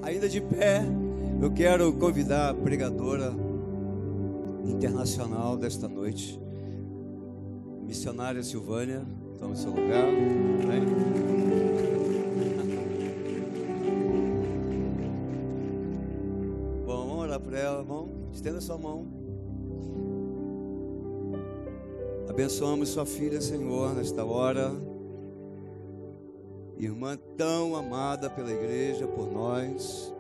Ainda de pé, eu quero convidar a pregadora internacional desta noite, missionária Silvânia. Tome seu lugar. Vem. Bom, vamos orar para ela. Vamos, estenda sua mão. Abençoamos sua filha, Senhor, nesta hora. Irmã tão amada pela igreja, por nós,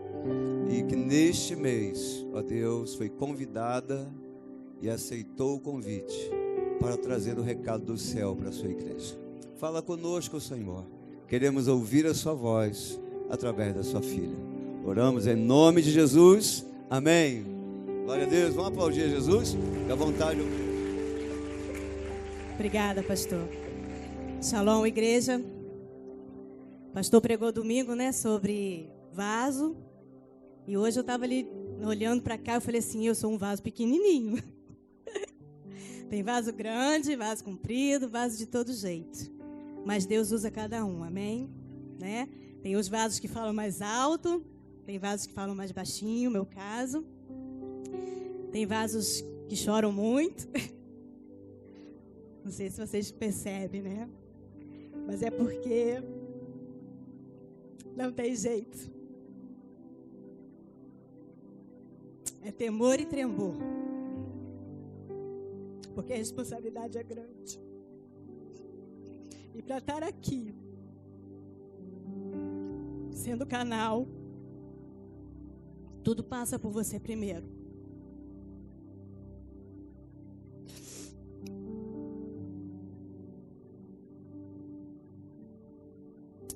e que neste mês, ó Deus, foi convidada e aceitou o convite para trazer o recado do céu para a sua igreja. Fala conosco, Senhor. Queremos ouvir a sua voz através da sua filha. Oramos em nome de Jesus. Amém. Glória a Deus. Vamos aplaudir Jesus? Fique à vontade. Obrigada, pastor. Shalom, igreja. O pastor pregou domingo, né, sobre vaso. E hoje eu estava ali olhando para cá, eu falei assim, eu sou um vaso pequenininho. Tem vaso grande, vaso comprido, vaso de todo jeito. Mas Deus usa cada um, amém? Né? Tem os vasos que falam mais alto, tem vasos que falam mais baixinho, meu caso. Tem vasos que choram muito. Não sei se vocês percebem, né? Mas é porque não tem jeito. É temor e tremor. Porque a responsabilidade é grande. E para estar aqui, sendo canal, tudo passa por você primeiro.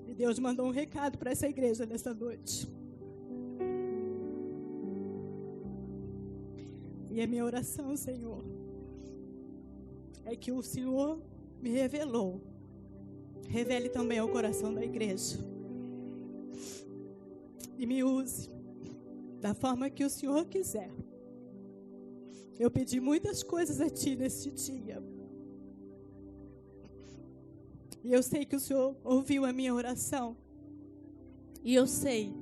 E Deus mandou um recado para essa igreja nessa noite. E a minha oração, Senhor, é que o Senhor me revelou. Revele também ao coração da igreja. E me use da forma que o Senhor quiser. Eu pedi muitas coisas a Ti neste dia. E eu sei que o Senhor ouviu a minha oração. E eu sei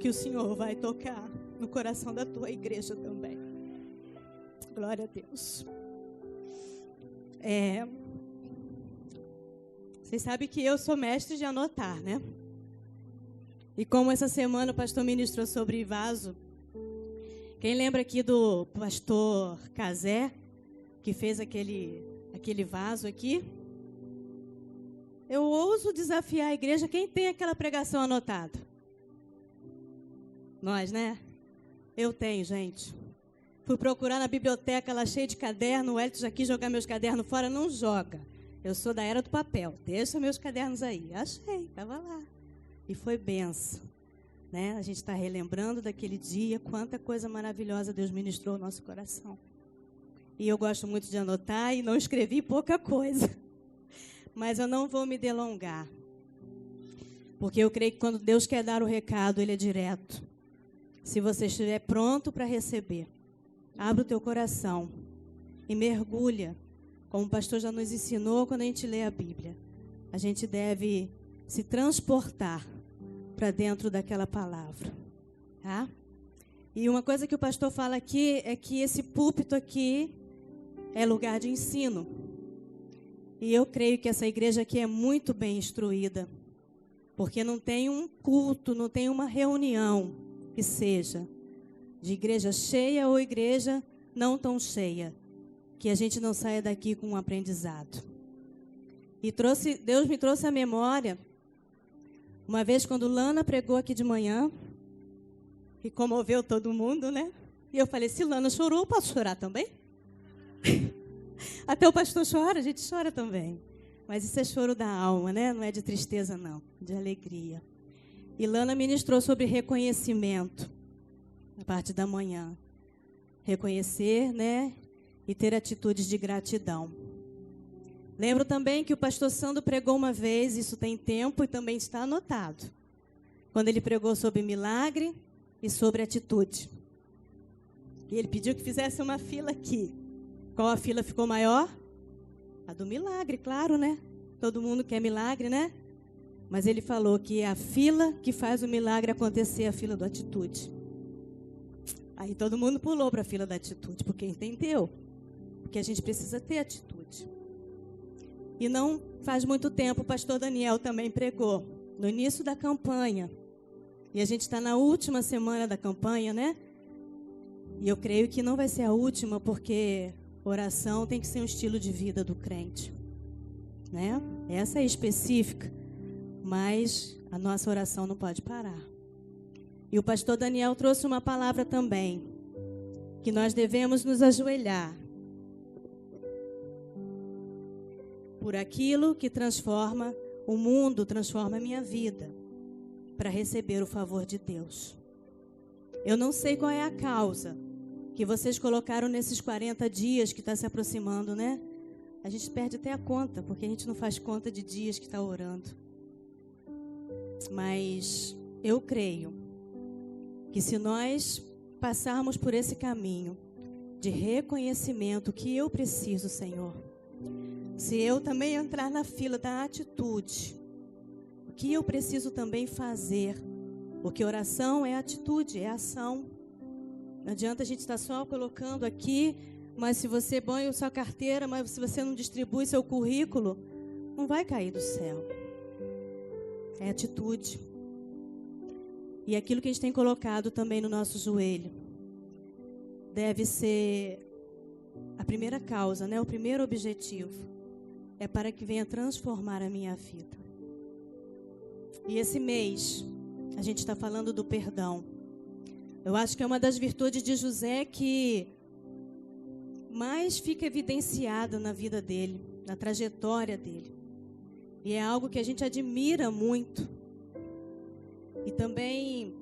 que o Senhor vai tocar no coração da Tua igreja também. Glória a Deus. Vocês sabem que eu sou mestre de anotar, né? E como essa semana o pastor ministrou sobre vaso, quem lembra aqui do pastor Cazé, que fez aquele vaso aqui? Eu ouso desafiar a igreja, quem tem aquela pregação anotada? Nós, né? Eu tenho, gente. Fui procurar na biblioteca, ela cheia de caderno, o Hélio já quis jogar meus cadernos fora, não joga. Eu sou da era do papel, deixa meus cadernos aí. Achei, estava lá. E foi benção. Né? A gente está relembrando daquele dia, quanta coisa maravilhosa Deus ministrou no nosso coração. E eu gosto muito de anotar e não escrevi pouca coisa. Mas eu não vou me delongar. Porque eu creio que quando Deus quer dar o recado, Ele é direto. Se você estiver pronto para receber, abre o teu coração e mergulha, como o pastor já nos ensinou quando a gente lê a Bíblia. A gente deve se transportar para dentro daquela palavra. Tá? E uma coisa que o pastor fala aqui é que esse púlpito aqui é lugar de ensino. E eu creio que essa igreja aqui é muito bem instruída, porque não tem um culto, não tem uma reunião que seja de igreja cheia ou igreja não tão cheia, que a gente não saia daqui com um aprendizado. E Deus me trouxe à memória, uma vez quando Lana pregou aqui de manhã, e comoveu todo mundo, né? E eu falei, se Lana chorou, eu posso chorar também? Até o pastor chora, a gente chora também. Mas isso é choro da alma, né? Não é de tristeza, não, de alegria. E Lana ministrou sobre reconhecimento, na parte da manhã. Reconhecer, né? E ter atitudes de gratidão. Lembro também que o pastor Sandro pregou uma vez, isso tem tempo e também está anotado, quando ele pregou sobre milagre e sobre atitude. E ele pediu que fizesse uma fila aqui. Qual a fila ficou maior? A do milagre, claro, né? Todo mundo quer milagre, né? Mas ele falou que é a fila que faz o milagre acontecer, a fila da atitude. Aí todo mundo pulou para a fila da atitude, porque entendeu. Porque a gente precisa ter atitude. E não faz muito tempo o pastor Daniel também pregou, no início da campanha. E a gente está na última semana da campanha, né? E eu creio que não vai ser a última, porque oração tem que ser um estilo de vida do crente, né? Essa é específica, mas a nossa oração não pode parar. E o pastor Daniel trouxe uma palavra também, que nós devemos nos ajoelhar por aquilo que transforma o mundo, transforma a minha vida, para receber o favor de Deus. Eu não sei qual é a causa que vocês colocaram nesses 40 dias que está se aproximando, né? A gente perde até a conta, porque a gente não faz conta de dias que está orando. Mas eu creio que se nós passarmos por esse caminho de reconhecimento que eu preciso, Senhor, se eu também entrar na fila da atitude, o que eu preciso também fazer, porque oração é atitude, é ação. Não adianta a gente estar só colocando aqui, mas se você põe a sua carteira, mas se você não distribui seu currículo, não vai cair do céu. É atitude. E aquilo que a gente tem colocado também no nosso joelho deve ser a primeira causa, né? O primeiro objetivo é para que venha transformar a minha vida. E esse mês a gente está falando do perdão. Eu acho que é uma das virtudes de José que mais fica evidenciada na vida dele, na trajetória dele. E é algo que a gente admira muito. E também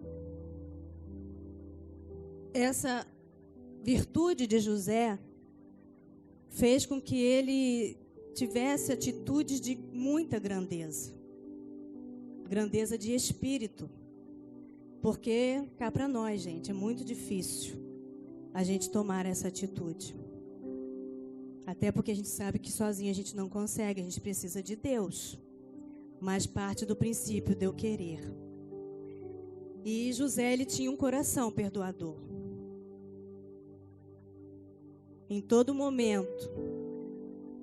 essa virtude de José fez com que ele tivesse atitudes de muita grandeza. Grandeza de espírito. Porque cá para nós, gente, é muito difícil a gente tomar essa atitude. Até porque a gente sabe que sozinho a gente não consegue, a gente precisa de Deus. Mas parte do princípio de eu querer. E José, ele tinha um coração perdoador. Em todo momento,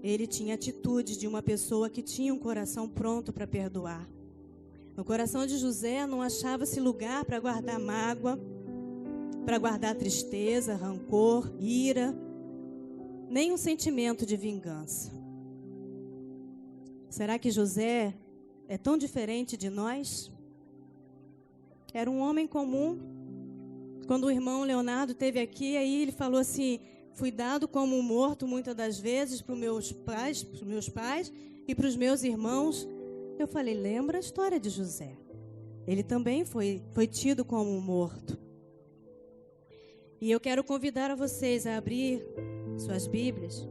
ele tinha atitudes de uma pessoa que tinha um coração pronto para perdoar. No coração de José não achava-se lugar para guardar mágoa, para guardar tristeza, rancor, ira, nem um sentimento de vingança. Será que José é tão diferente de nós? Era um homem comum. Quando o irmão Leonardo esteve aqui, aí ele falou assim: fui dado como morto muitas das vezes para os meus pais e para os meus irmãos. Eu falei, lembra a história de José. Ele também foi tido como morto. E eu quero convidar a vocês a abrir suas Bíblias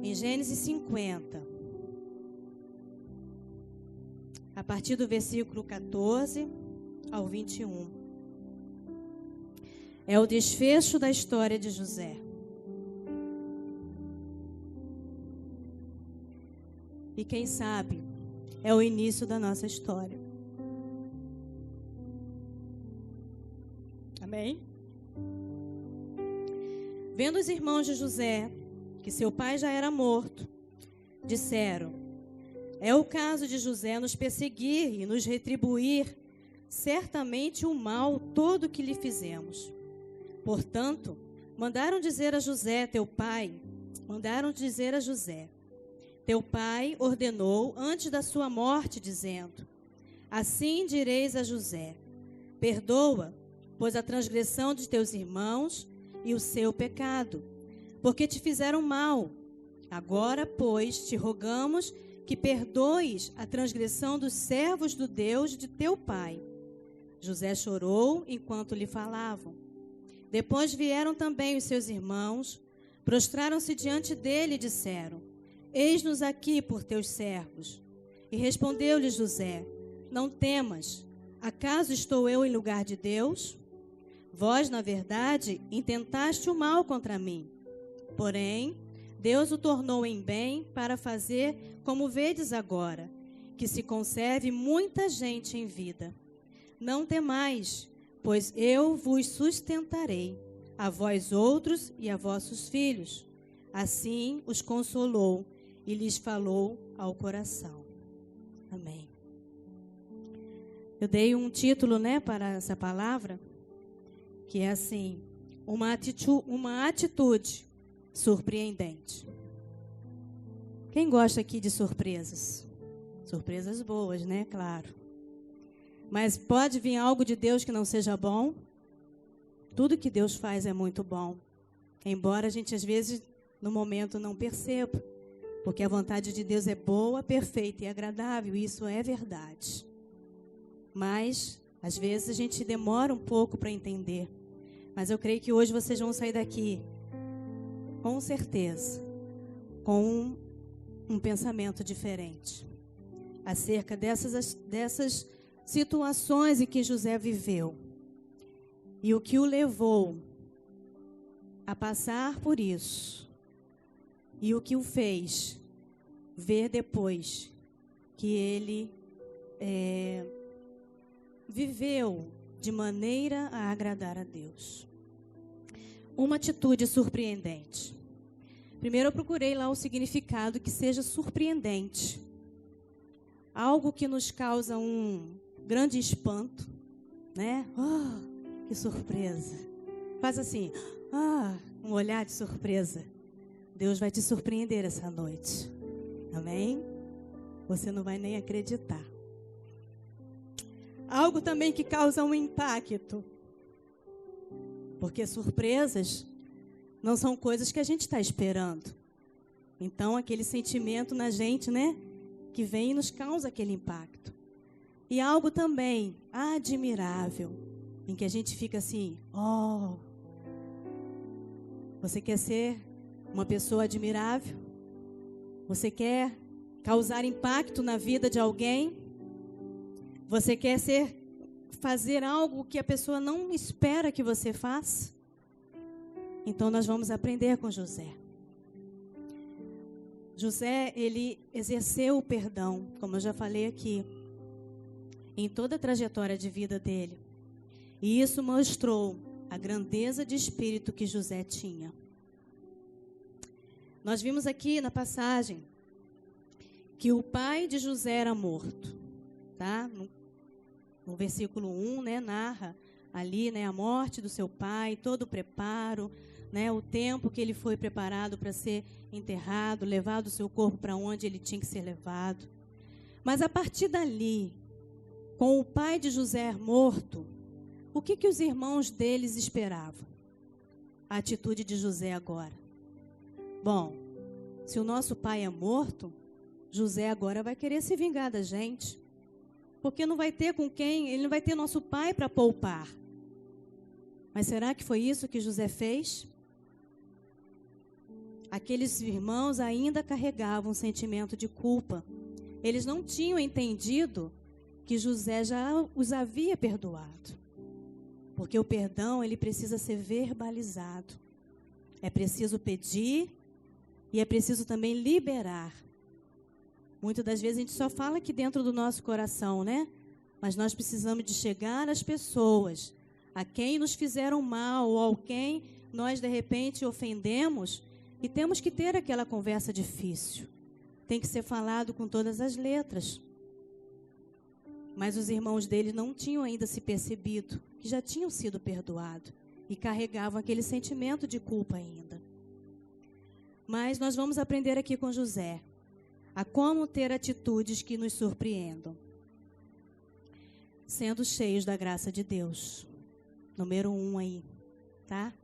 em Gênesis 50. A partir do versículo 14 ao 21. É o desfecho da história de José. E quem sabe, é o início da nossa história. Amém? Vendo os irmãos de José, que seu pai já era morto, disseram: é o caso de José nos perseguir e nos retribuir certamente o mal todo que lhe fizemos. Portanto, mandaram dizer a José, teu pai, teu pai ordenou antes da sua morte, dizendo: assim direis a José: perdoa, pois a transgressão de teus irmãos e o seu pecado, porque te fizeram mal. Agora, pois, te rogamos que perdoes a transgressão dos servos do Deus de teu pai. José chorou enquanto lhe falavam. Depois vieram também os seus irmãos, prostraram-se diante dele e disseram: eis-nos aqui por teus servos. E respondeu-lhe José: não temas, acaso estou eu em lugar de Deus? Vós, na verdade, intentaste o mal contra mim. Porém, Deus o tornou em bem para fazer como vedes agora. que se conserve muita gente em vida. Não temais, pois eu vos sustentarei, a vós outros e a vossos filhos. Assim os consolou e lhes falou ao coração. Amém. Eu dei um título, para essa palavra, que é assim, uma atitude surpreendente. Quem gosta aqui de surpresas? Surpresas boas, claro. Mas pode vir algo de Deus que não seja bom? Tudo que Deus faz é muito bom. Embora a gente, às vezes, no momento não perceba. Porque a vontade de Deus é boa, perfeita e agradável. Isso é verdade. Mas, às vezes, a gente demora um pouco para entender. Mas eu creio que hoje vocês vão sair daqui, com certeza, com um pensamento diferente. Acerca dessas situações em que José viveu. E o que o levou a passar por isso. E o que o fez ver depois que ele viveu de maneira a agradar a Deus. Uma atitude surpreendente. Primeiro eu procurei lá o significado que seja surpreendente. Algo que nos causa um grande espanto, Oh, que surpresa. Faz assim, um olhar de surpresa. Deus vai te surpreender essa noite. Amém? Você não vai nem acreditar. Algo também que causa um impacto. Porque surpresas não são coisas que a gente está esperando. Então, aquele sentimento na gente, que vem e nos causa aquele impacto. E algo também admirável, em que a gente fica assim, Você quer ser uma pessoa admirável? Você quer causar impacto na vida de alguém? Você quer fazer algo que a pessoa não espera que você faça? Então nós vamos aprender com José. José, ele exerceu o perdão, como eu já falei aqui, em toda a trajetória de vida dele. E isso mostrou a grandeza de espírito que José tinha. Nós vimos aqui na passagem que o pai de José era morto, tá? No versículo 1, narra ali, a morte do seu pai, todo o preparo, o tempo que ele foi preparado para ser enterrado, levado o seu corpo para onde ele tinha que ser levado. Mas a partir dali, com o pai de José morto, o que os irmãos deles esperavam? A atitude de José agora. Bom, se o nosso pai é morto, José agora vai querer se vingar da gente. Porque não vai ter com quem, ele não vai ter nosso pai para poupar. Mas será que foi isso que José fez? Aqueles irmãos ainda carregavam um sentimento de culpa. Eles não tinham entendido que José já os havia perdoado. Porque o perdão, ele precisa ser verbalizado. É preciso pedir e é preciso também liberar. Muitas das vezes a gente só fala aqui dentro do nosso coração, Mas nós precisamos de chegar às pessoas, a quem nos fizeram mal ou a quem nós de repente ofendemos, e temos que ter aquela conversa difícil. Tem que ser falado com todas as letras. Mas os irmãos dele não tinham ainda se percebido que já tinham sido perdoados e carregavam aquele sentimento de culpa ainda. Mas nós vamos aprender aqui com José a como ter atitudes que nos surpreendam, sendo cheios da graça de Deus. Número 1 aí, tá?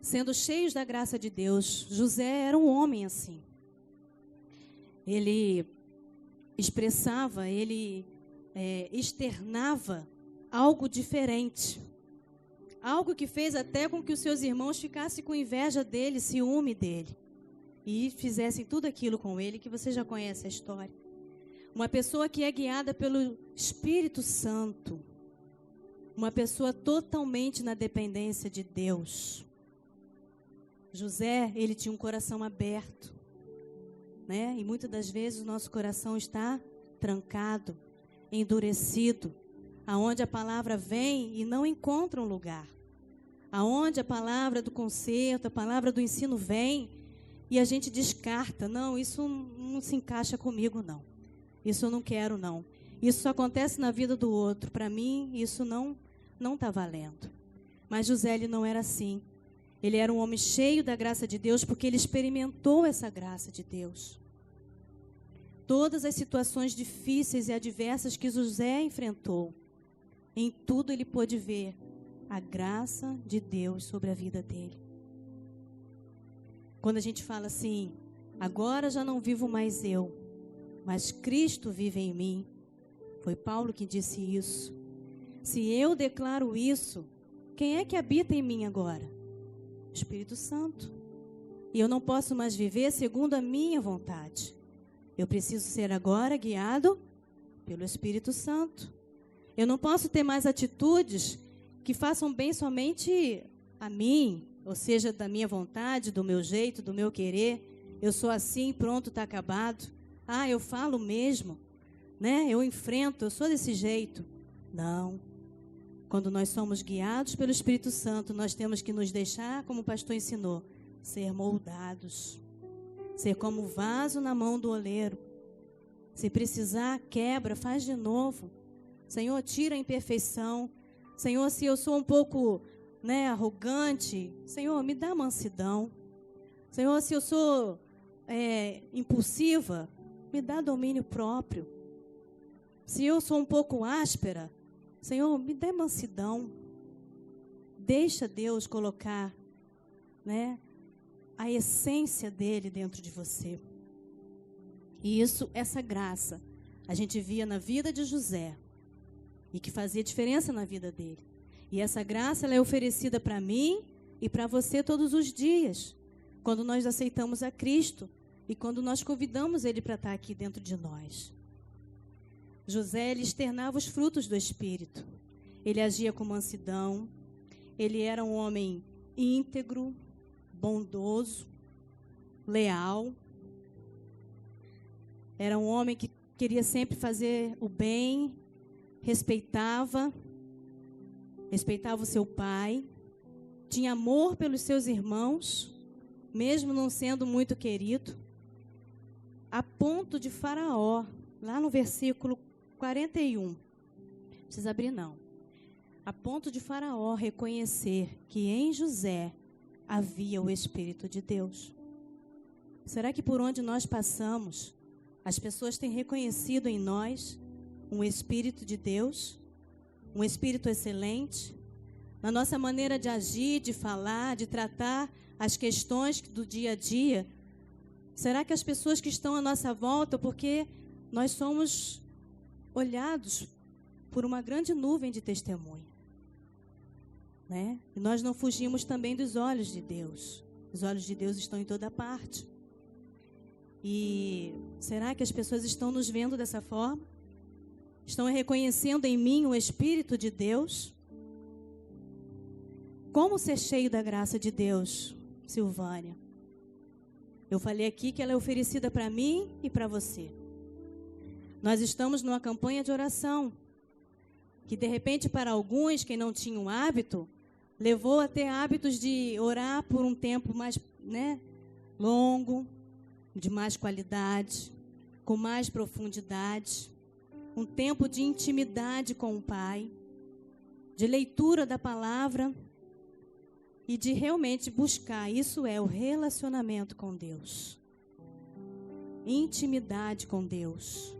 Sendo cheios da graça de Deus, José era um homem assim. Ele expressava, ele externava algo diferente. Algo que fez até com que os seus irmãos ficassem com inveja dele, ciúme dele. E fizessem tudo aquilo com ele, que você já conhece a história. Uma pessoa que é guiada pelo Espírito Santo. Uma pessoa totalmente na dependência de Deus. José, ele tinha um coração aberto, né? E muitas das vezes o nosso coração está trancado, endurecido, aonde a palavra vem e não encontra um lugar. Aonde a palavra do conserto, a palavra do ensino vem e a gente descarta. Não, isso não se encaixa comigo, não. Isso eu não quero, não. Isso só acontece na vida do outro. Para mim, isso não está valendo. Mas José, ele não era assim. Ele era um homem cheio da graça de Deus porque ele experimentou essa graça de Deus. Todas as situações difíceis e adversas que José enfrentou, em tudo ele pôde ver a graça de Deus sobre a vida dele. Quando a gente fala assim, agora já não vivo mais eu, mas Cristo vive em mim. Foi Paulo que disse isso. Se eu declaro isso, quem é que habita em mim agora? O Espírito Santo. E eu não posso mais viver segundo a minha vontade. Eu preciso ser agora guiado pelo Espírito Santo. Eu não posso ter mais atitudes que façam bem somente a mim, ou seja, da minha vontade, do meu jeito, do meu querer. Eu sou assim, pronto, está acabado. Ah, eu falo mesmo, né? Eu enfrento, eu sou desse jeito. Não. Quando nós somos guiados pelo Espírito Santo, nós temos que nos deixar, como o pastor ensinou, ser moldados. Ser como vaso na mão do oleiro. Se precisar, quebra, faz de novo. Senhor, tira a imperfeição. Senhor, se eu sou um pouco, arrogante, Senhor, me dá mansidão. Senhor, se eu sou impulsiva, me dá domínio próprio. Se eu sou um pouco áspera, Senhor, me dê mansidão. Deixa Deus colocar, a essência dele dentro de você. E essa graça, a gente via na vida de José. E que fazia diferença na vida dele. E essa graça, ela é oferecida para mim e para você todos os dias. Quando nós aceitamos a Cristo e quando nós convidamos Ele para estar aqui dentro de nós. José, ele externava os frutos do Espírito. Ele agia com mansidão. Ele era um homem íntegro, bondoso, leal. Era um homem que queria sempre fazer o bem. Respeitava o seu pai, tinha amor pelos seus irmãos, mesmo não sendo muito querido, a ponto de Faraó, lá no versículo 41, não precisa abrir não, a ponto de Faraó reconhecer que em José havia o Espírito de Deus. Será que por onde nós passamos, as pessoas têm reconhecido em nós um Espírito de Deus, um Espírito excelente, na nossa maneira de agir, de falar, de tratar as questões do dia a dia? Será que as pessoas que estão à nossa volta, porque nós somos olhados por uma grande nuvem de testemunha, E nós não fugimos também dos olhos de Deus. Os olhos de Deus estão em toda parte. E será que as pessoas estão nos vendo dessa forma? Estão reconhecendo em mim o Espírito de Deus? Como ser cheio da graça de Deus, Silvânia? Eu falei aqui que ela é oferecida para mim e para você. Nós estamos numa campanha de oração, que de repente para alguns, quem não tinha um hábito, levou a ter hábitos de orar por um tempo mais longo, de mais qualidade, com mais profundidade. Um tempo de intimidade com o Pai, de leitura da palavra e de realmente buscar. Isso é o relacionamento com Deus. Intimidade com Deus.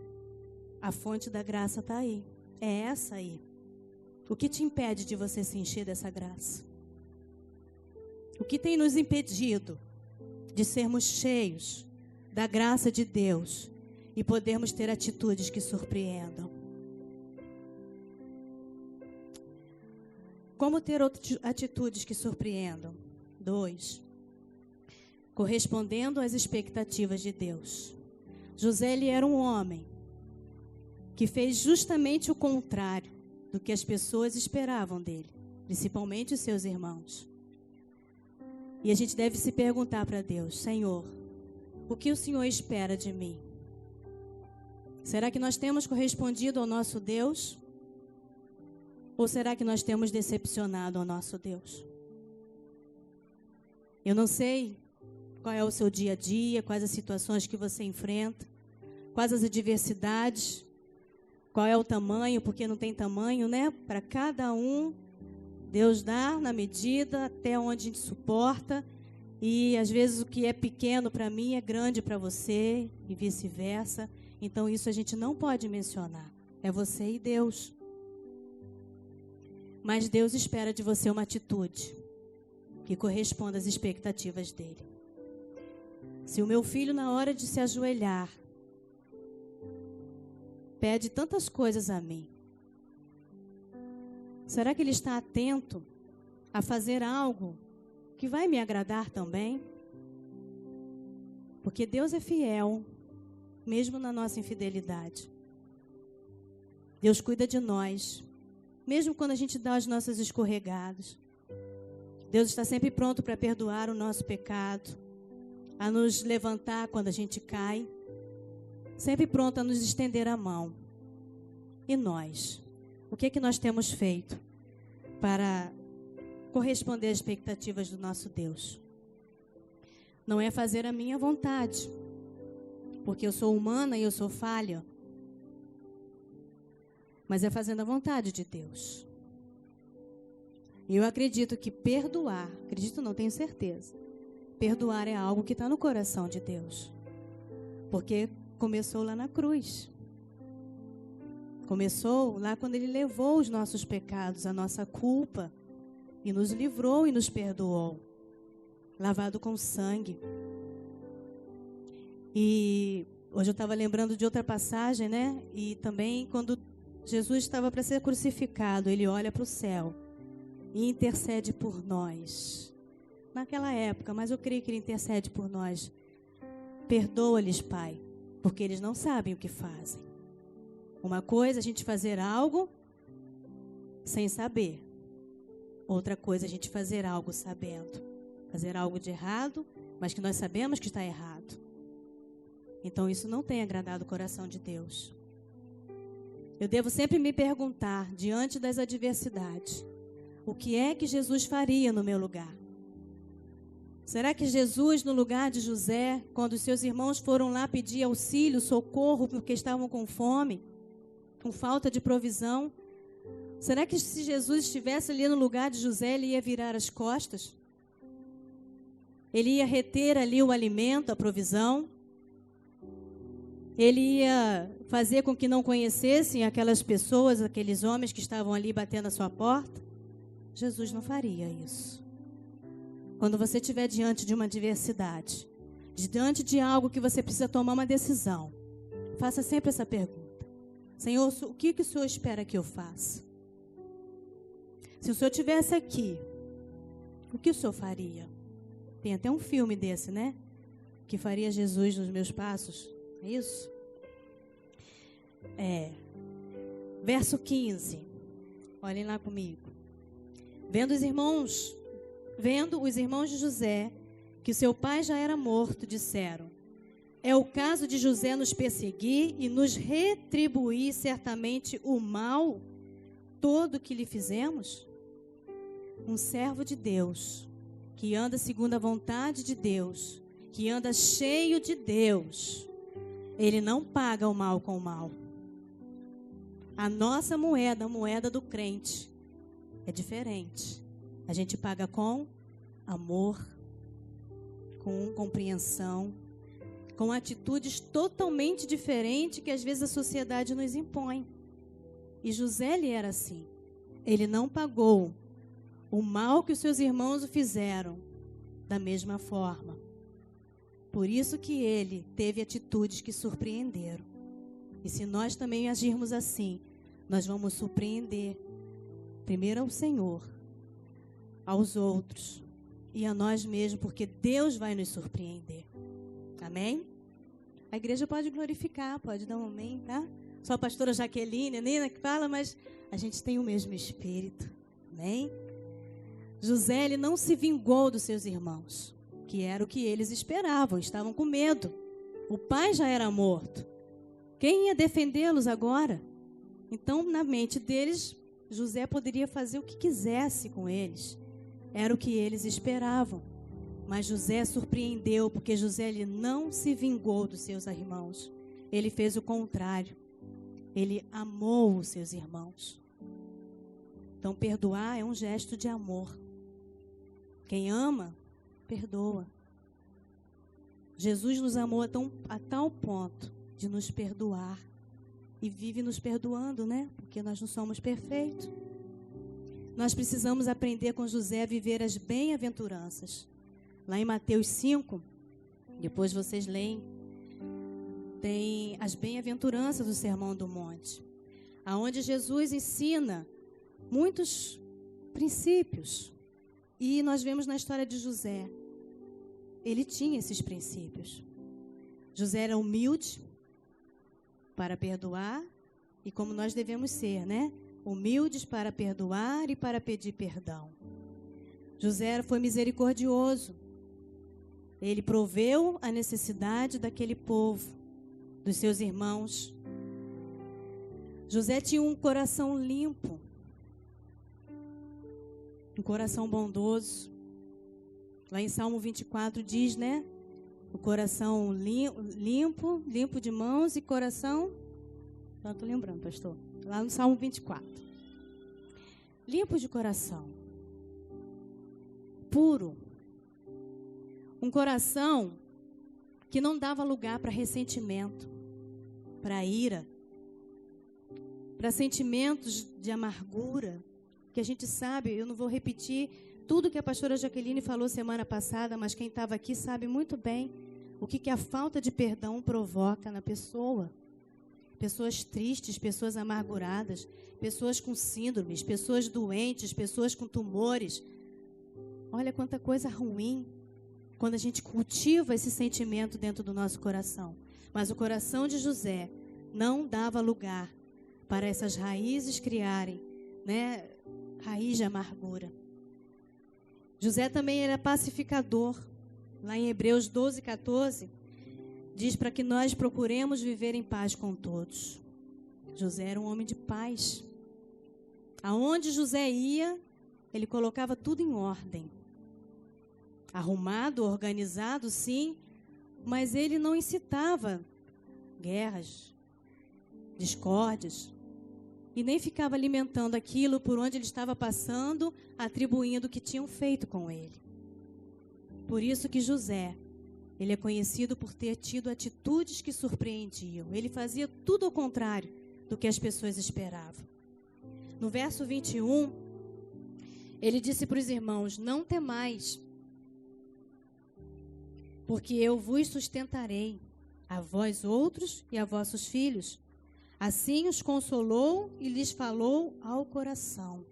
A fonte da graça está aí. É essa aí. O que te impede de você se encher dessa graça? O que tem nos impedido de sermos cheios da graça de Deus e podermos ter atitudes que surpreendam? Como ter atitudes que surpreendam? 2. Correspondendo às expectativas de Deus. José, ele era um homem que fez justamente o contrário do que as pessoas esperavam dele, principalmente os seus irmãos. E a gente deve se perguntar para Deus: Senhor, o que o Senhor espera de mim? Será que nós temos correspondido ao nosso Deus? Ou será que nós temos decepcionado ao nosso Deus? Eu não sei qual é o seu dia a dia, quais as situações que você enfrenta, quais as adversidades, qual é o tamanho, porque não tem tamanho, né? Para cada um, Deus dá na medida até onde a gente suporta. E às vezes o que é pequeno para mim é grande para você e vice-versa. Então isso a gente não pode mencionar. É você e Deus. Mas Deus espera de você uma atitude que corresponda às expectativas dele. Se o meu filho, na hora de se ajoelhar, pede tantas coisas a mim, será que ele está atento a fazer algo que vai me agradar também? Porque Deus é fiel, mesmo na nossa infidelidade. Deus cuida de nós, mesmo quando a gente dá as nossas escorregadas. Deus está sempre pronto para perdoar o nosso pecado, a nos levantar quando a gente cai, sempre pronto a nos estender a mão. E nós? O que é que nós temos feito para corresponder às expectativas do nosso Deus? Não é fazer a minha vontade, porque eu sou humana e eu sou falha, mas é fazendo a vontade de Deus. E eu acredito que perdoar, acredito não, tenho certeza, perdoar é algo que está no coração de Deus, porque começou lá na cruz. Começou lá quando Ele levou os nossos pecados, a nossa culpa, e nos livrou e nos perdoou, lavado com sangue. E hoje eu estava lembrando de outra passagem, né? E também quando Jesus estava para ser crucificado, Ele olha para o céu e intercede por nós. Naquela época, mas eu creio que Ele intercede por nós. Perdoa-lhes, Pai, porque eles não sabem o que fazem. Uma coisa é a gente fazer algo sem saber. Outra coisa é a gente fazer algo sabendo. Fazer algo de errado, mas que nós sabemos que está errado. Então isso não tem agradado o coração de Deus. Eu devo sempre me perguntar, diante das adversidades, o que é que Jesus faria no meu lugar? Será que Jesus, no lugar de José, quando os seus irmãos foram lá pedir auxílio, socorro, porque estavam com fome, com falta de provisão, será que se Jesus estivesse ali no lugar de José, ele ia virar as costas? Ele ia reter ali o alimento, a provisão? Ele ia fazer com que não conhecessem aquelas pessoas, aqueles homens que estavam ali batendo a sua porta? Jesus não faria isso. Quando você estiver diante de uma adversidade, diante de algo que você precisa tomar uma decisão, faça sempre essa pergunta: Senhor, o que o Senhor espera que eu faça? Se o Senhor estivesse aqui, o que o Senhor faria? Tem até um filme desse, né? Que faria Jesus nos meus passos. É isso? Verso 15. Olhem lá comigo. Vendo os irmãos de José, que o seu pai já era morto, disseram: é o caso de José nos perseguir e nos retribuir certamente o mal todo que lhe fizemos? Um servo de Deus, que anda segundo a vontade de Deus, que anda cheio de Deus, ele não paga o mal com o mal. A nossa moeda, a moeda do crente, é diferente. A gente paga com amor, com compreensão, com atitudes totalmente diferentes que às vezes a sociedade nos impõe. E José, ele era assim. Ele não pagou o mal que os seus irmãos o fizeram da mesma forma. Por isso que ele teve atitudes que surpreenderam. E se nós também agirmos assim, nós vamos surpreender primeiro ao Senhor, aos outros e a nós mesmos, porque Deus vai nos surpreender. Amém? A igreja pode glorificar, pode dar um amém, tá? Só a pastora Jaqueline, a Nina que fala, mas a gente tem o mesmo espírito. Amém? José, ele não se vingou dos seus irmãos, que era o que eles esperavam, estavam com medo. O pai já era morto. Quem ia defendê-los agora? Então, na mente deles, José poderia fazer o que quisesse com eles. Era o que eles esperavam. Mas José surpreendeu, porque José, ele não se vingou dos seus irmãos. Ele fez o contrário. Ele amou os seus irmãos. Então, perdoar é um gesto de amor. Quem ama, perdoa. Jesus nos amou a tal ponto de nos perdoar. E vive nos perdoando, né? Porque nós não somos perfeitos. Nós precisamos aprender com José a viver as bem-aventuranças. Lá em Mateus 5, depois vocês leem, tem as bem-aventuranças do Sermão do Monte, aonde Jesus ensina muitos princípios. E nós vemos na história de José, ele tinha esses princípios. José era humilde para perdoar, e como nós devemos ser, né? Humildes para perdoar e para pedir perdão. José foi misericordioso. Ele proveu a necessidade daquele povo, dos seus irmãos. José tinha um coração limpo, um coração bondoso. Lá em Salmo 24 diz, né? O coração limpo de mãos e coração... Não estou lembrando, pastor. Lá no Salmo 24. Limpo de coração. Puro. Um coração que não dava lugar para ressentimento, para ira, para sentimentos de amargura, que a gente sabe, eu não vou repetir tudo que a pastora Jaqueline falou semana passada, mas quem estava aqui sabe muito bem o que a falta de perdão provoca na pessoa. Pessoas tristes, pessoas amarguradas, pessoas com síndromes, pessoas doentes, pessoas com tumores. Olha quanta coisa ruim quando a gente cultiva esse sentimento dentro do nosso coração. Mas o coração de José não dava lugar para essas raízes criarem, né, raiz de amargura. José também era pacificador. Lá em Hebreus 12, 14, diz para que nós procuremos viver em paz com todos. José era um homem de paz. Aonde José ia, ele colocava tudo em ordem. Arrumado, organizado, sim, mas ele não incitava guerras, discórdias, e nem ficava alimentando aquilo por onde ele estava passando, atribuindo o que tinham feito com ele. Por isso que José, ele é conhecido por ter tido atitudes que surpreendiam. Ele fazia tudo ao contrário do que as pessoas esperavam. No verso 21, ele disse para os irmãos: não temais, porque eu vos sustentarei, a vós outros e a vossos filhos. Assim os consolou e lhes falou ao coração.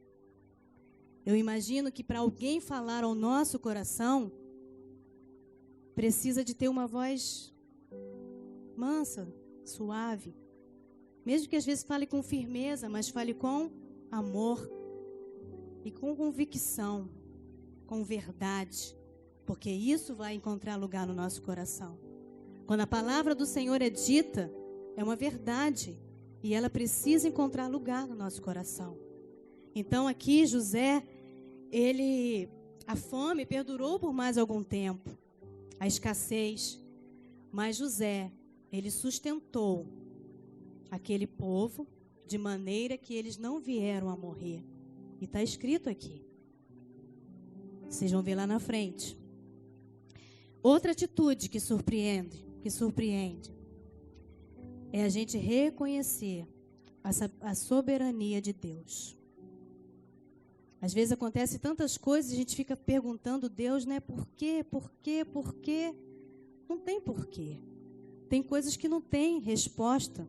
Eu imagino que para alguém falar ao nosso coração, precisa de ter uma voz mansa, suave. Mesmo que às vezes fale com firmeza, mas fale com amor e com convicção, com verdade, porque isso vai encontrar lugar no nosso coração. Quando a palavra do Senhor é dita, é uma verdade e ela precisa encontrar lugar no nosso coração. Então aqui José, a fome perdurou por mais algum tempo, a escassez, mas José, ele sustentou aquele povo de maneira que eles não vieram a morrer. E está escrito aqui. Vocês vão ver lá na frente. Outra atitude que surpreende, é a gente reconhecer a soberania de Deus. Às vezes acontece tantas coisas e a gente fica perguntando a Deus, né? Por quê? Não tem porquê. Tem coisas que não tem resposta.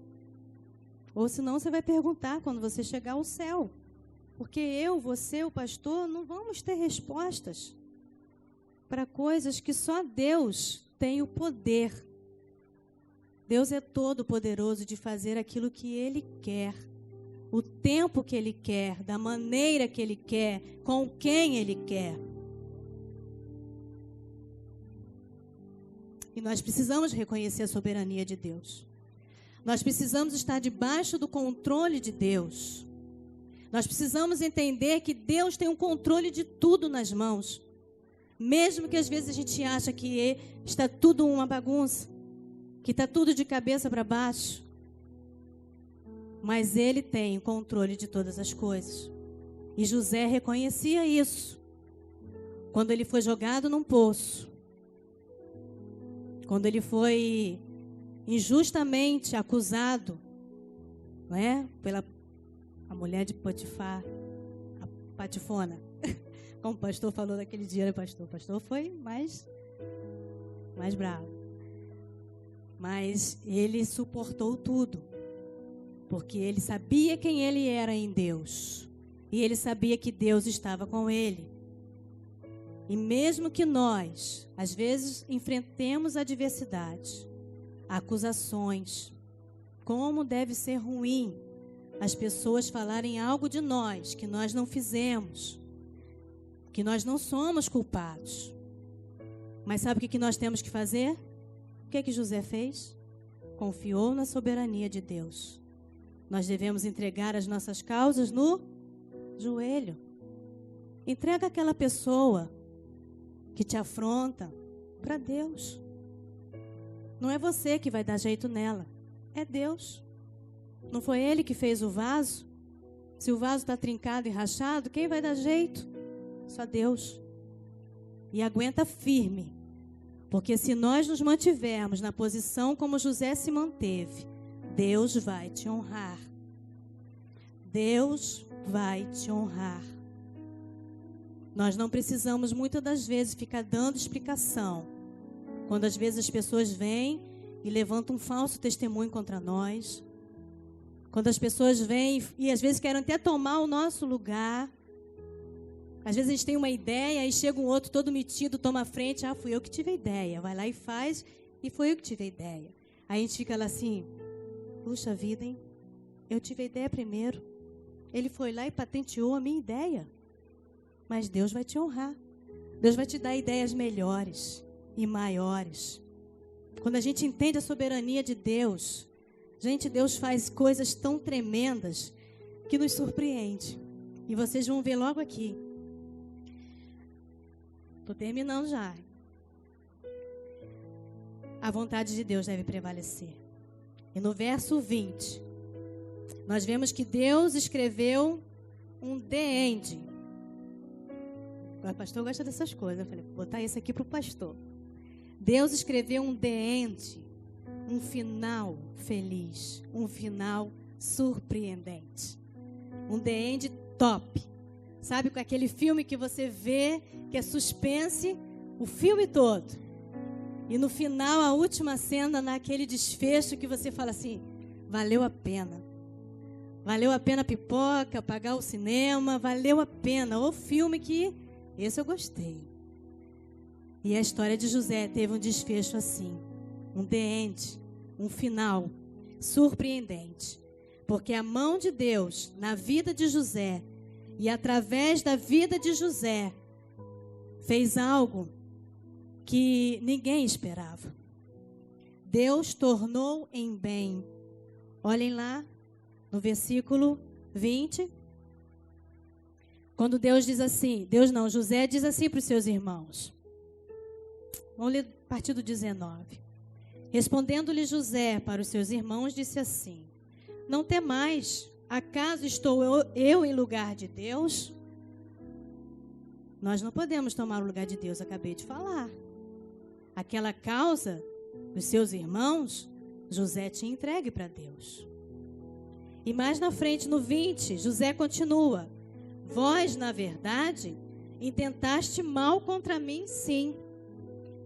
Ou senão você vai perguntar quando você chegar ao céu. Porque eu, você, o pastor, não vamos ter respostas para coisas que só Deus tem o poder. Deus é todo poderoso de fazer aquilo que Ele quer. o tempo que Ele quer, da maneira que Ele quer, com quem Ele quer. E nós precisamos reconhecer a soberania de Deus. Nós precisamos estar debaixo do controle de Deus. Nós precisamos entender que Deus tem o controle de tudo nas mãos. Mesmo que às vezes a gente acha que está tudo uma bagunça, que está tudo de cabeça para baixo. Mas Ele tem o controle de todas as coisas. E José reconhecia isso. Quando ele foi jogado num poço. Quando ele foi injustamente acusado, não é? Pela a mulher de Potifar, a Patifona. Como o pastor falou naquele dia, né, pastor? O pastor foi mais bravo. Mas ele suportou tudo. Porque ele sabia quem ele era em Deus. E ele sabia que Deus estava com ele. E mesmo que nós, às vezes, enfrentemos adversidade, acusações, como deve ser ruim as pessoas falarem algo de nós que nós não fizemos, que nós não somos culpados. Mas sabe o que nós temos que fazer? O que José fez? Confiou na soberania de Deus. Nós devemos entregar as nossas causas no joelho. Entrega aquela pessoa que te afronta para Deus. Não é você que vai dar jeito nela, é Deus. Não foi Ele que fez o vaso? Se o vaso está trincado e rachado, quem vai dar jeito? Só Deus. E aguenta firme, porque se nós nos mantivermos na posição como José se manteve, Deus vai te honrar. Deus vai te honrar. Nós não precisamos muitas das vezes ficar dando explicação. Quando às vezes as pessoas vêm e levantam um falso testemunho contra nós. Quando as pessoas vêm e às vezes querem até tomar o nosso lugar. Às vezes a gente tem uma ideia e chega um outro todo metido, toma a frente. Ah, fui eu que tive a ideia. Vai lá e faz e foi eu que tive a ideia. Aí a gente fica lá assim, puxa vida, hein? Eu tive a ideia primeiro. Ele foi lá e patenteou a minha ideia. Mas Deus vai te honrar. Deus vai te dar ideias melhores e maiores. Quando a gente entende a soberania de Deus, gente, Deus faz coisas tão tremendas que nos surpreende. E vocês vão ver logo aqui. Estou terminando já. A vontade de Deus deve prevalecer. E no verso 20, nós vemos que Deus escreveu um The End. O pastor gosta dessas coisas. Eu falei, vou botar isso aqui para o pastor. Deus escreveu um The End, um final feliz, um final surpreendente. Um The End top. Sabe, com aquele filme que você vê, que é suspense, o filme todo. E no final, a última cena, naquele desfecho que você fala assim, valeu a pena. Valeu a pena a pipoca, pagar o cinema, valeu a pena. O filme que, esse eu gostei. E a história de José teve um desfecho assim, um The End, um final surpreendente. Porque a mão de Deus na vida de José e através da vida de José fez algo que ninguém esperava. Deus tornou em bem. Olhem lá no versículo 20. Quando Deus diz assim, José diz assim para os seus irmãos. Vamos ler a partir do 19. Respondendo-lhe José para os seus irmãos, disse assim: não temais, acaso estou eu em lugar de Deus? Nós não podemos tomar o lugar de Deus, acabei de falar. Aquela causa dos seus irmãos, José tinha entregue para Deus. E mais na frente, no 20, José continua: vós, na verdade, intentaste mal contra mim, sim.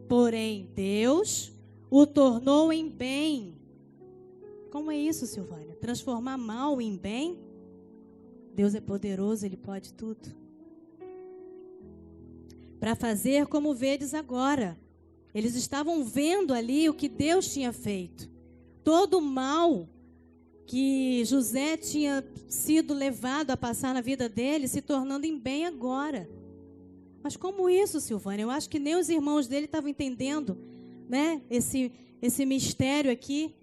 Porém, Deus o tornou em bem. Como é isso, Silvânia? Transformar mal em bem? Deus é poderoso, Ele pode tudo. Para fazer como vedes agora. Eles estavam vendo ali o que Deus tinha feito. Todo o mal que José tinha sido levado a passar na vida dele, se tornando em bem agora. Mas como isso, Silvânia? Eu acho que nem os irmãos dele estavam entendendo, né, esse mistério aqui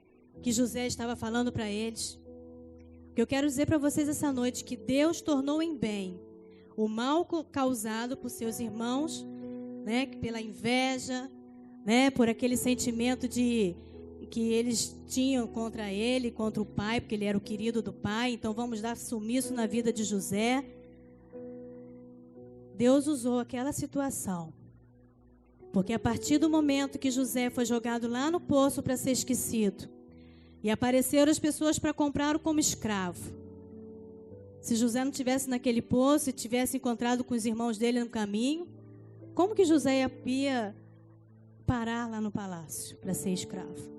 que José estava falando para eles. O que eu quero dizer para vocês essa noite, que Deus tornou em bem o mal causado por seus irmãos, né, pela inveja, né, por aquele sentimento de que eles tinham contra ele, contra o pai, porque ele era o querido do pai. Então vamos dar sumiço na vida de José. Deus usou aquela situação, porque a partir do momento que José foi jogado lá no poço para ser esquecido, e apareceram as pessoas para comprá-lo como escravo, se José não tivesse naquele poço e tivesse encontrado com os irmãos dele no caminho, como que José ia parar lá no palácio para ser escravo?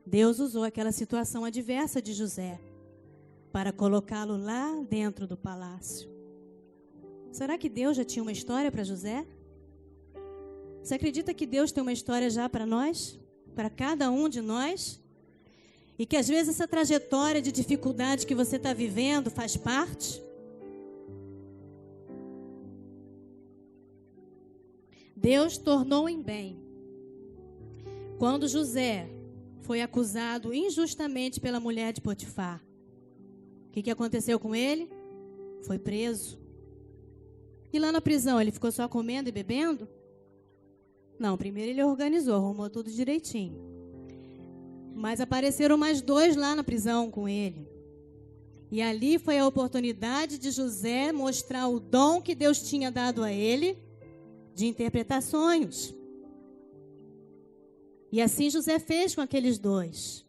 Deus usou aquela situação adversa de José para colocá-lo lá dentro do palácio. Será que Deus já tinha uma história para José? Você acredita que Deus tem uma história já para nós? Para cada um de nós? E que às vezes essa trajetória de dificuldade que você está vivendo faz parte? Deus tornou em bem. Quando José foi acusado injustamente pela mulher de Potifar, o que aconteceu com ele? Foi preso. E lá na prisão, ele ficou só comendo e bebendo? Não, primeiro ele organizou, arrumou tudo direitinho. Mas apareceram mais 2 lá na prisão com ele. E ali foi a oportunidade de José mostrar o dom que Deus tinha dado a ele de interpretar sonhos. E assim José fez com aqueles 2.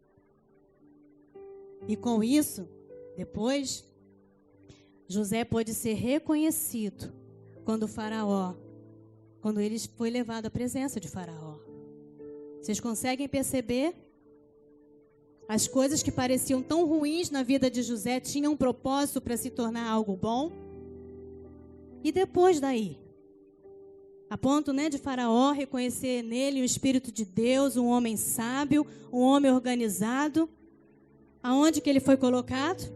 E com isso, depois, José pôde ser reconhecido quando ele foi levado à presença de Faraó. Vocês conseguem perceber? As coisas que pareciam tão ruins na vida de José tinham um propósito para se tornar algo bom. E depois daí, a ponto, né, de Faraó reconhecer nele o Espírito de Deus, um homem sábio, um homem organizado. Aonde que ele foi colocado?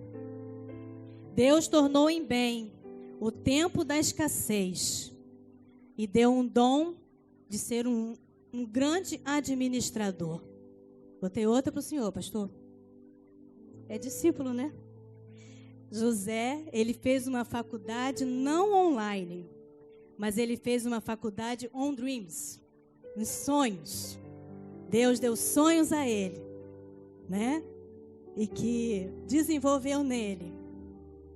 Deus tornou em bem o tempo da escassez e deu um dom de ser um grande administrador. Botei outra para o senhor, pastor. É discípulo, né? José, ele fez uma faculdade não online, mas ele fez uma faculdade on dreams, em sonhos. Deus deu sonhos a ele, né? E que desenvolveu nele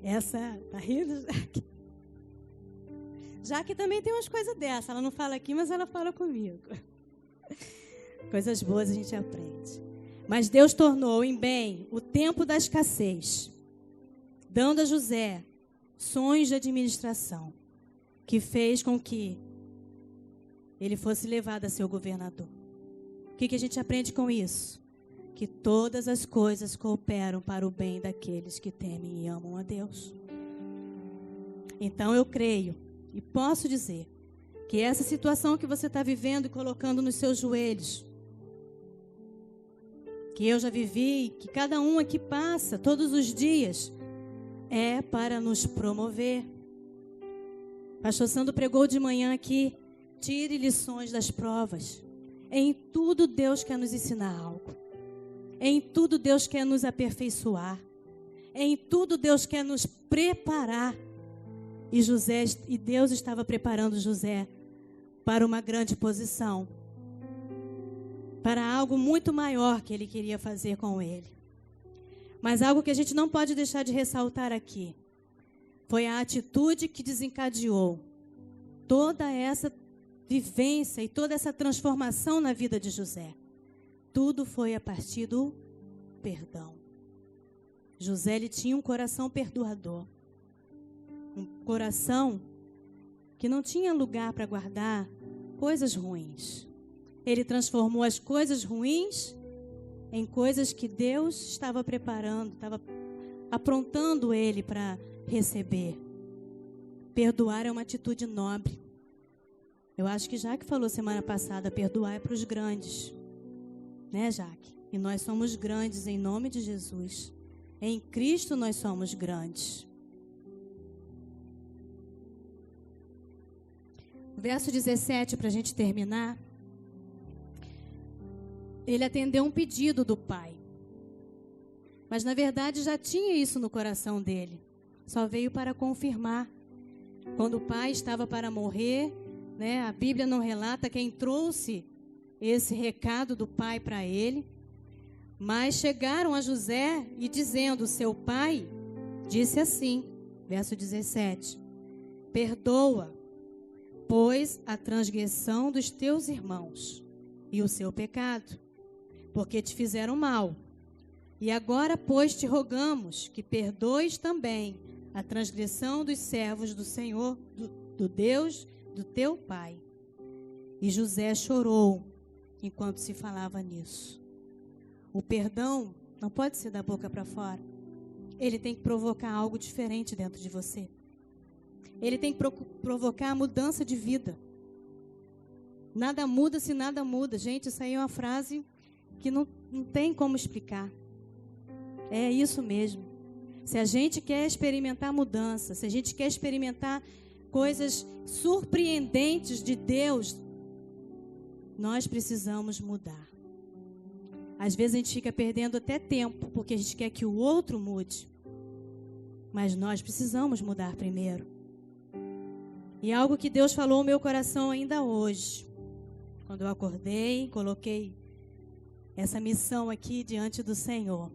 essa... Tá rindo, Jaque? Jaque também tem umas coisas dessas. Ela não fala aqui, mas ela fala comigo. Coisas boas a gente aprende. Mas Deus tornou em bem o tempo da escassez, dando a José sonhos de administração, que fez com que ele fosse levado a ser o governador. O que a gente aprende com isso? Que todas as coisas cooperam para o bem daqueles que temem e amam a Deus. Então eu creio e posso dizer que essa situação que você está vivendo e colocando nos seus joelhos, que eu já vivi, que cada um aqui passa todos os dias, é para nos promover. Pastor Sandro pregou de manhã aqui: tire lições das provas. Em tudo Deus quer nos ensinar algo. Em tudo Deus quer nos aperfeiçoar. Em tudo Deus quer nos preparar. E Deus estava preparando José para uma grande posição, para algo muito maior que ele queria fazer com ele. Mas algo que a gente não pode deixar de ressaltar aqui foi a atitude que desencadeou toda essa vivência e toda essa transformação na vida de José. Tudo foi a partir do perdão. José, ele tinha um coração perdoador. Um coração que não tinha lugar para guardar coisas ruins. Ele transformou as coisas ruins em coisas que Deus estava preparando, estava aprontando ele para receber. Perdoar é uma atitude nobre. Eu acho que já que falou semana passada, perdoar é para os grandes. Né, Jaque? E nós somos grandes em nome de Jesus. Em Cristo nós somos grandes. O verso 17, para a gente terminar. Ele atendeu um pedido do pai. Mas, na verdade, já tinha isso no coração dele. Só veio para confirmar. Quando o pai estava para morrer, né, a Bíblia não relata quem trouxe esse recado do pai para ele. Mas chegaram a José e dizendo, seu pai disse assim, verso 17, perdoa, pois a transgressão dos teus irmãos e o seu pecado, porque te fizeram mal. E agora, pois, te rogamos que perdoes também a transgressão dos servos do Senhor, do Deus do teu pai. E José chorou enquanto se falava nisso. O perdão não pode ser da boca para fora. Ele tem que provocar algo diferente dentro de você. Ele tem que provocar a mudança de vida. Nada muda se nada muda. Gente, isso aí é uma frase que não tem como explicar. É isso mesmo. Se a gente quer experimentar mudança, se a gente quer experimentar coisas surpreendentes de Deus, nós precisamos mudar. Às vezes a gente fica perdendo até tempo, porque a gente quer que o outro mude. Mas nós precisamos mudar primeiro. E algo que Deus falou no meu coração ainda hoje. Quando eu acordei, coloquei essa missão aqui diante do Senhor.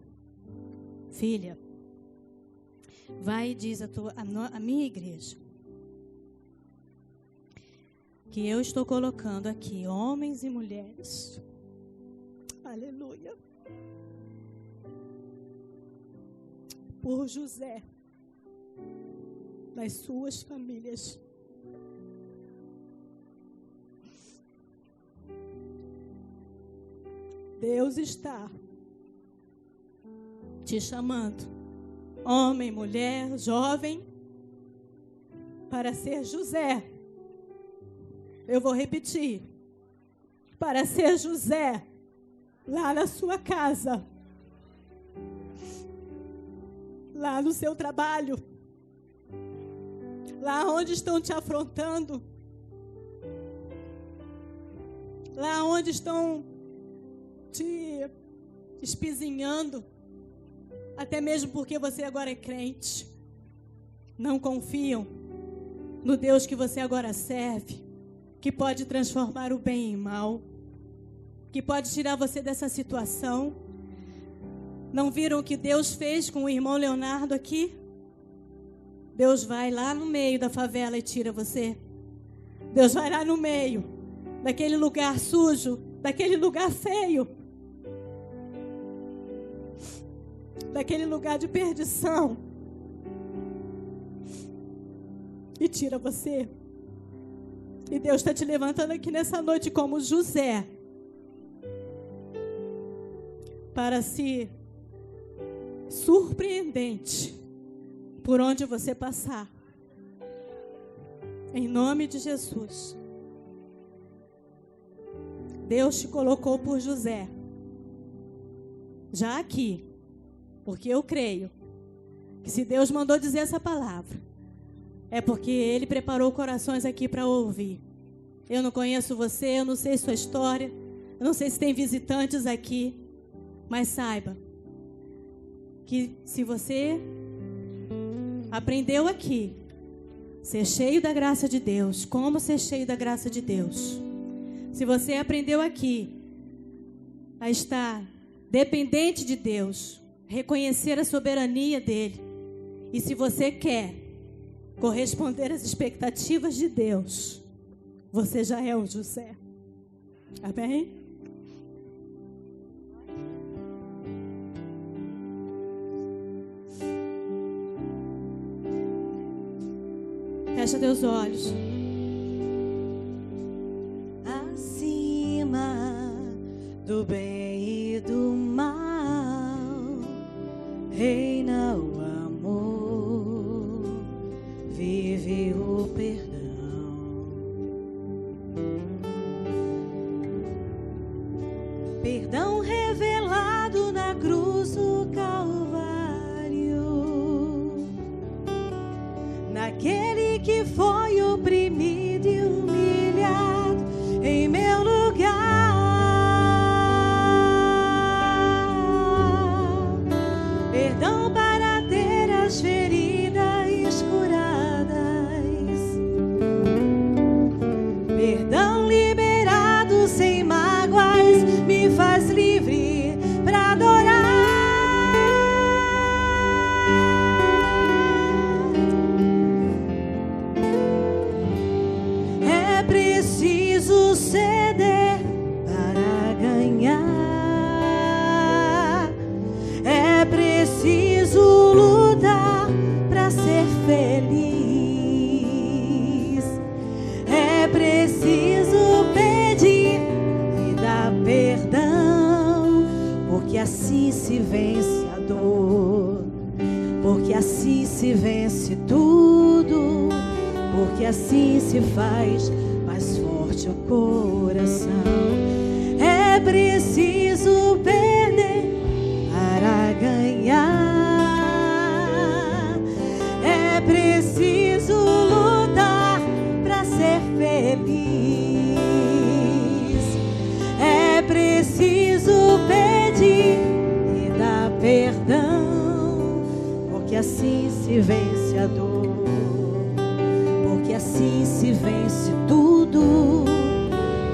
Filha, vai e diz a minha igreja que eu estou colocando aqui homens e mulheres. Aleluia. Por José, nas suas famílias. Deus está te chamando, homem, mulher, jovem, para ser José. Eu vou repetir. Para ser José, lá na sua casa, lá no seu trabalho, lá onde estão te afrontando, lá onde estão te espizinhando, até mesmo porque você agora é crente, não confiam no Deus que você agora serve, que pode transformar o bem em mal, que pode tirar você dessa situação. Não viram o que Deus fez com o irmão Leonardo aqui? Deus vai lá no meio da favela e tira você. Deus vai lá no meio daquele lugar sujo, daquele lugar feio, daquele lugar de perdição, e tira você. E Deus está te levantando aqui nessa noite como José, para ser surpreendente por onde você passar. Em nome de Jesus. Deus te colocou por José. Já aqui. Porque eu creio que se Deus mandou dizer essa palavra, é porque Ele preparou corações aqui para ouvir. Eu não conheço você, eu não sei sua história, eu não sei se tem visitantes aqui, mas saiba que se você aprendeu aqui ser cheio da graça de Deus, como ser cheio da graça de Deus, se você aprendeu aqui a estar dependente de Deus, reconhecer a soberania dele, e se você quer corresponder às expectativas de Deus, você já é um José. Amém? Fecha teus olhos. Acima do bem e do mal reina o amor, vive o perdão. Perdão porque assim se vence a dor, porque assim se vence tudo, porque assim se faz mais forte o coração. É preciso perder para ganhar, é preciso lutar para ser feliz, é preciso pedir e dar perdão, porque assim se vence a dor, porque assim se vence tudo,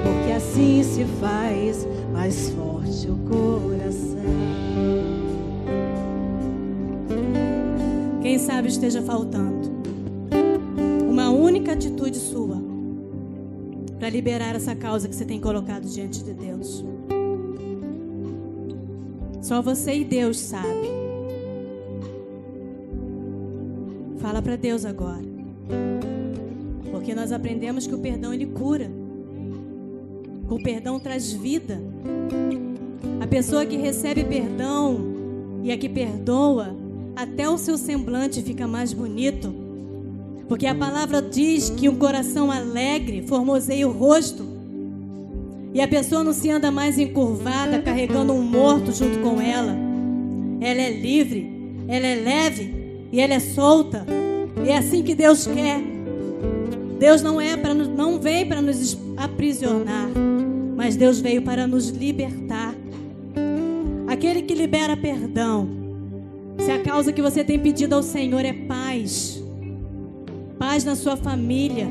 porque assim se faz mais forte o coração. Quem sabe esteja faltando uma única atitude sua para liberar essa causa que você tem colocado diante de Deus. Só você e Deus sabe. Fala para Deus agora, porque nós aprendemos que o perdão ele cura. O perdão traz vida. A pessoa que recebe perdão e a que perdoa, até o seu semblante fica mais bonito, porque a palavra diz que um coração alegre formoseia o rosto, e a pessoa não se anda mais encurvada, carregando um morto junto com ela. Ela é livre, ela é leve e ela é solta. E é assim que Deus quer. Deus não vem para nos aprisionar, mas Deus veio para nos libertar. Aquele que libera perdão, se a causa que você tem pedido ao Senhor é paz, paz na sua família,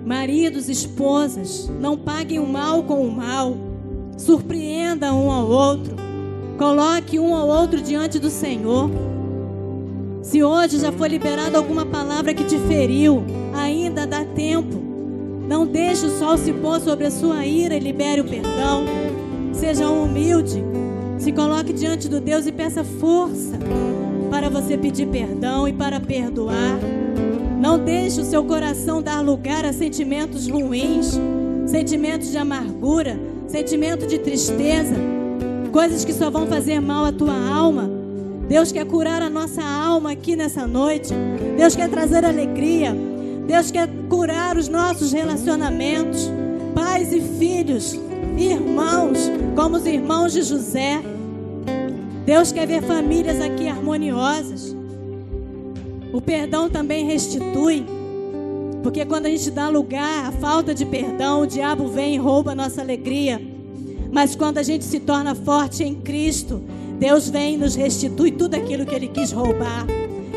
maridos, esposas, não paguem o mal com o mal, surpreenda um ao outro, coloque um ao outro diante do Senhor. Se hoje já foi liberada alguma palavra que te feriu, ainda dá tempo. Não deixe o sol se pôr sobre a sua ira e libere o perdão. Seja humilde, se coloque diante do Deus e peça força para você pedir perdão e para perdoar. Não deixe o seu coração dar lugar a sentimentos ruins, sentimentos de amargura, sentimento de tristeza, coisas que só vão fazer mal à tua alma. Deus quer curar a nossa alma aqui nessa noite. Deus quer trazer alegria. Deus quer curar os nossos relacionamentos, pais e filhos, irmãos, como os irmãos de José. Deus quer ver famílias aqui harmoniosas. O perdão também restitui, porque quando a gente dá lugar à falta de perdão, o diabo vem e rouba a nossa alegria. Mas quando a gente se torna forte em Cristo, Deus vem e nos restitui tudo aquilo que Ele quis roubar.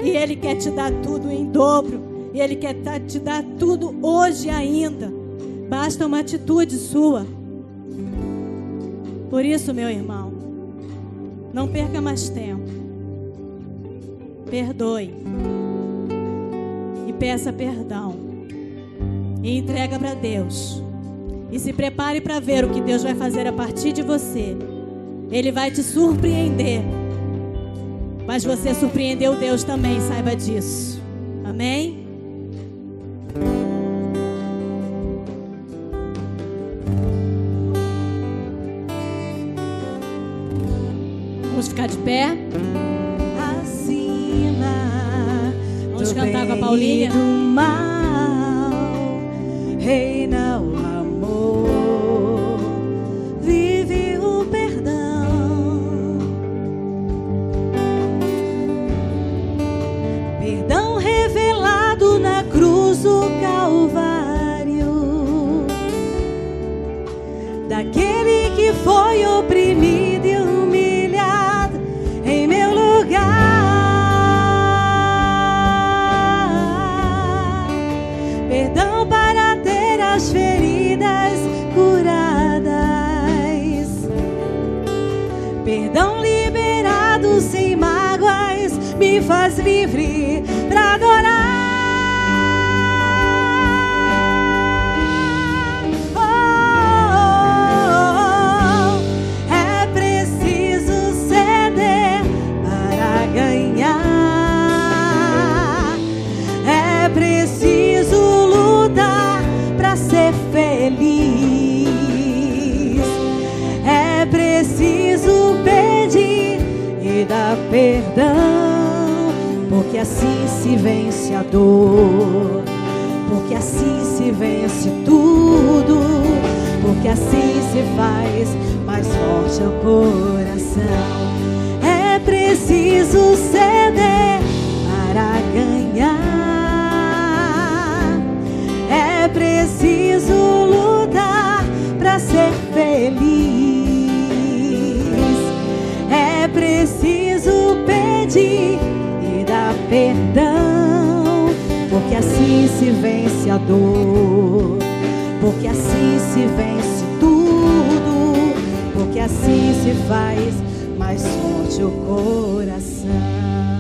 E Ele quer te dar tudo em dobro. E Ele quer te dar tudo hoje ainda. Basta uma atitude sua. Por isso, meu irmão, não perca mais tempo. Perdoe. E peça perdão. E entrega para Deus. E se prepare para ver o que Deus vai fazer a partir de você. Ele vai te surpreender. Mas você surpreendeu Deus também, saiba disso. Amém? Vamos ficar de pé? Acima, vamos cantar com a Paulinha? Do mal, reina o amor, vive o perdão. Perdão revelado na cruz do Calvário, daquele que foi oprimido e humilhado em meu lugar. Perdão para ter as feridas curadas. Perdão liberado sem mágoas, me faz livre para adorar. Feliz, é preciso dá perdão, porque assim se vence a dor, porque assim se vence tudo, porque assim se faz mais forte o coração. É preciso ceder para ganhar, é preciso lutar para ser feliz, é preciso pedir e dar perdão, porque assim se vence a dor, porque assim se vence tudo, porque assim se faz mais forte o coração.